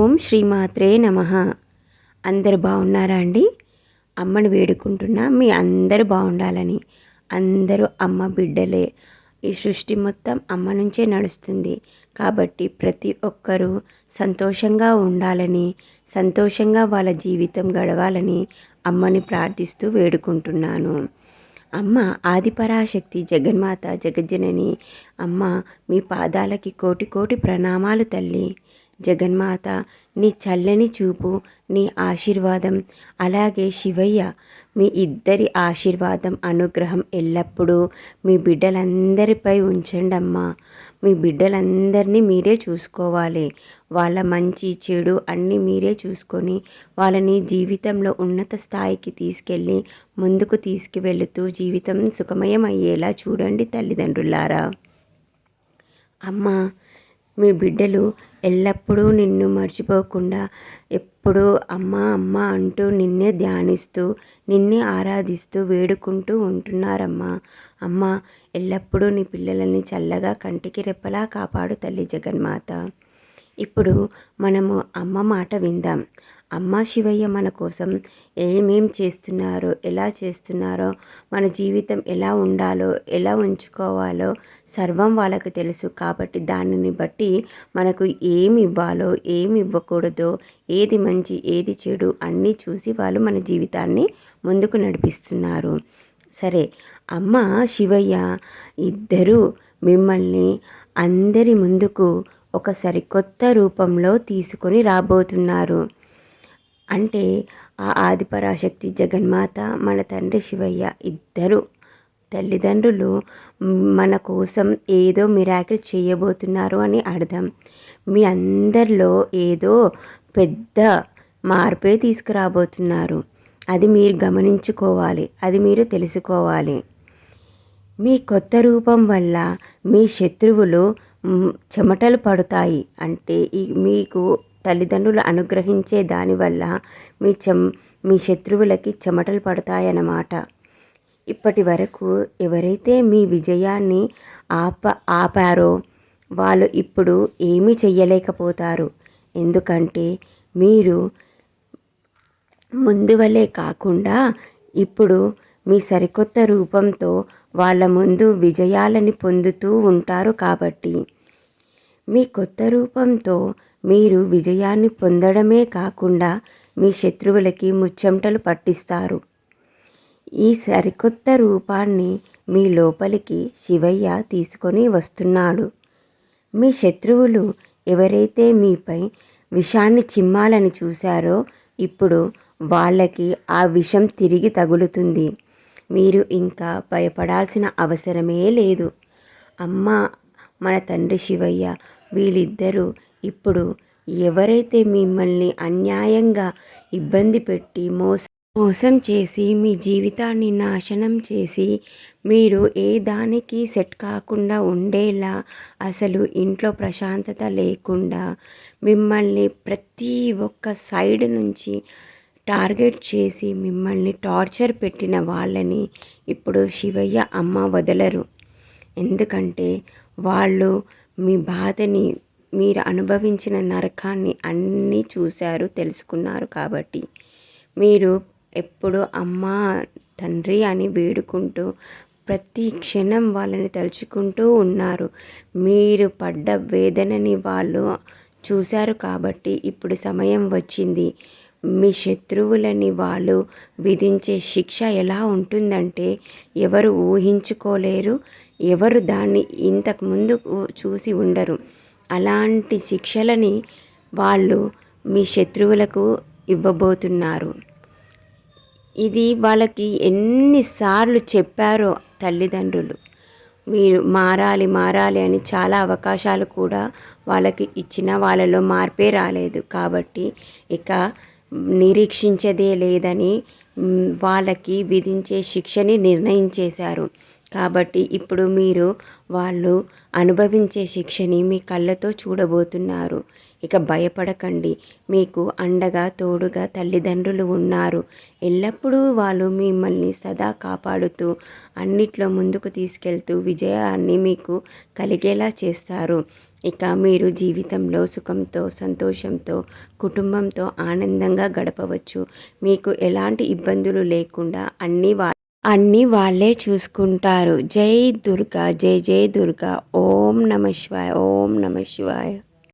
ఓం శ్రీమాత్రే నమః. అందరు బాగున్నారా అండి? అమ్మని వేడుకుంటున్నా మీ అందరూ బాగుండాలని. అందరూ అమ్మ బిడ్డలే. ఈ సృష్టి మొత్తం అమ్మ నుంచే నడుస్తుంది కాబట్టి ప్రతి ఒక్కరూ సంతోషంగా ఉండాలని, సంతోషంగా వాళ్ళ జీవితం గడవాలని అమ్మని ప్రార్థిస్తూ వేడుకుంటున్నాను. అమ్మ ఆదిపరాశక్తి జగన్మాత జగజ్జనని. అమ్మ మీ పాదాలకి కోటి కోటి ప్రణామాలు తల్లి. జగన్మాత నీ చల్లని చూపు, నీ ఆశీర్వాదం, అలాగే శివయ్య మీ ఇద్దరి ఆశీర్వాదం అనుగ్రహం ఎల్లప్పుడూ మీ బిడ్డలందరిపై ఉంచండమ్మా. మీ బిడ్డలందరినీ మీరే చూసుకోవాలి. వాళ్ళ మంచి చెడు అన్నీ మీరే చూసుకొని వాళ్ళని జీవితంలో ఉన్నత స్థాయికి తీసుకెళ్ళి ముందుకు తీసుకువెళుతూ జీవితం సుఖమయం అయ్యేలా చూడండి తల్లిదండ్రులారా. అమ్మ మీ బిడ్డలు ఎల్లప్పుడూ నిన్ను మర్చిపోకుండా ఎప్పుడూ అమ్మ అమ్మ అంటూ నిన్నే ధ్యానిస్తూ నిన్నే ఆరాధిస్తూ వేడుకుంటూ ఉంటున్నారమ్మా. అమ్మ ఎల్లప్పుడూ నీ పిల్లలని చల్లగా కంటికి రెప్పలా కాపాడు తల్లి జగన్మాత. ఇప్పుడు మనము అమ్మ మాట విందాం. అమ్మ శివయ్య మన కోసం ఏమేం చేస్తున్నారో, ఎలా చేస్తున్నారో, మన జీవితం ఎలా ఉండాలో, ఎలా ఉంచుకోవాలో సర్వం వాళ్ళకు తెలుసు. కాబట్టి దానిని బట్టి మనకు ఏమి ఇవ్వాలో, ఏమి ఇవ్వకూడదో, ఏది మంచి ఏది చెడు అన్నీ చూసి వాళ్ళు మన జీవితాన్ని ముందుకు నడిపిస్తున్నారు. సరే, అమ్మ శివయ్య ఇద్దరూ మిమ్మల్ని అందరి ముందుకు ఒక సరికొత్త రూపంలో తీసుకొని రాబోతున్నారు. అంటే ఆ ఆదిపరాశక్తి జగన్మాత, మన తండ్రి శివయ్య ఇద్దరు తల్లిదండ్రులు మన కోసం ఏదో మిరాకిల్ చేయబోతున్నారు అని అర్థం. మీ అందరిలో ఏదో పెద్ద మార్పే తీసుకురాబోతున్నారు. అది మీరు గమనించుకోవాలి, అది మీరు తెలుసుకోవాలి. మీ కొత్త రూపం వల్ల మీ శత్రువులు చెమటలు పడతాయి. అంటే మీకు తల్లిదండ్రులు అనుగ్రహించే దానివల్ల మీ శత్రువులకి చెమటలు పడతాయన్నమాట. ఇప్పటి వరకు ఎవరైతే మీ విజయాన్ని ఆపారో వాళ్ళు ఇప్పుడు ఏమీ చెయ్యలేకపోతారు. ఎందుకంటే మీరు ముందు వలే కాకుండా ఇప్పుడు మీ సరికొత్త రూపంతో వాళ్ళ ముందు విజయాలని పొందుతూ ఉంటారు. కాబట్టి మీ కొత్త రూపంతో మీరు విజయాన్ని పొందడమే కాకుండా మీ శత్రువులకి ముచ్చెమటలు పట్టిస్తారు. ఈ సరికొత్త రూపాన్ని మీ లోపలికి శివయ్య తీసుకొని వస్తున్నాడు. మీ శత్రువులు ఎవరైతే మీపై విషాన్ని చిమ్మాలని చూశారో ఇప్పుడు వాళ్ళకి ఆ విషం తిరిగి తగులుతుంది. మీరు ఇంకా భయపడాల్సిన అవసరమే లేదు. అమ్మ మన తండ్రి శివయ్య వీళ్ళిద్దరూ ఇప్పుడు ఎవరైతే మిమ్మల్ని అన్యాయంగా ఇబ్బంది పెట్టి మోసం చేసి మీ జీవితాన్ని నాశనం చేసి మీరు ఏ దానికి సెట్ కాకుండా ఉండేలా, అసలు ఇంట్లో ప్రశాంతత లేకుండా మిమ్మల్ని ప్రతి ఒక్క సైడ్ నుంచి టార్గెట్ చేసి మిమ్మల్ని టార్చర్ పెట్టిన వాళ్ళని ఇప్పుడు శివయ్య అమ్మ వదలరు. ఎందుకంటే వాళ్ళు మీ బాధని, మీరు అనుభవించిన నరకాన్ని అన్నీ చూశారు, తెలుసుకున్నారు. కాబట్టి మీరు ఎప్పుడు అమ్మ తండ్రి అని వేడుకుంటూ ప్రతి క్షణం వాళ్ళని తలుచుకుంటూ ఉన్నారు. మీరు పడ్డ వేదనని వాళ్ళు చూశారు. కాబట్టి ఇప్పుడు సమయం వచ్చింది. మీ శత్రువులని వాళ్ళు విధించే శిక్ష ఎలా ఉంటుందంటే ఎవరు ఊహించుకోలేరు, ఎవరు దాన్ని ఇంతకుముందు చూసి ఉండరు. అలాంటి శిక్షలని వాళ్ళు మీ శత్రువులకు ఇవ్వబోతున్నారు. ఇది వాళ్ళకి ఎన్నిసార్లు చెప్పారో తల్లిదండ్రులు, మీరు మారాలి మారాలి అని చాలా అవకాశాలు కూడా వాళ్ళకి ఇచ్చిన వాళ్ళలో మార్పే రాలేదు. కాబట్టి ఇక నిరీక్షించదే లేదని వాళ్ళకి విధించే శిక్షని నిర్ణయించేశారు. కాబట్టి ఇప్పుడు మీరు వాళ్ళు అనుభవించే శిక్షని మీ కళ్ళతో చూడబోతున్నారు. ఇక భయపడకండి, మీకు అండగా తోడుగా తల్లిదండ్రులు ఉన్నారు. ఎల్లప్పుడూ వాళ్ళు మిమ్మల్ని సదా కాపాడుతూ అన్నిట్లో ముందుకు తీసుకెళ్తూ విజయాన్ని మీకు కలిగేలా చేస్తారు. ఇక మీరు జీవితంలో సుఖంతో, సంతోషంతో, కుటుంబంతో ఆనందంగా గడపవచ్చు. మీకు ఎలాంటి ఇబ్బందులు లేకుండా అన్నీ వాళ్ళే చూసుకుంటారు. జై దుర్గా, జై జై దుర్గా. ఓం నమ శివాయ, ఓం నమ శివాయ.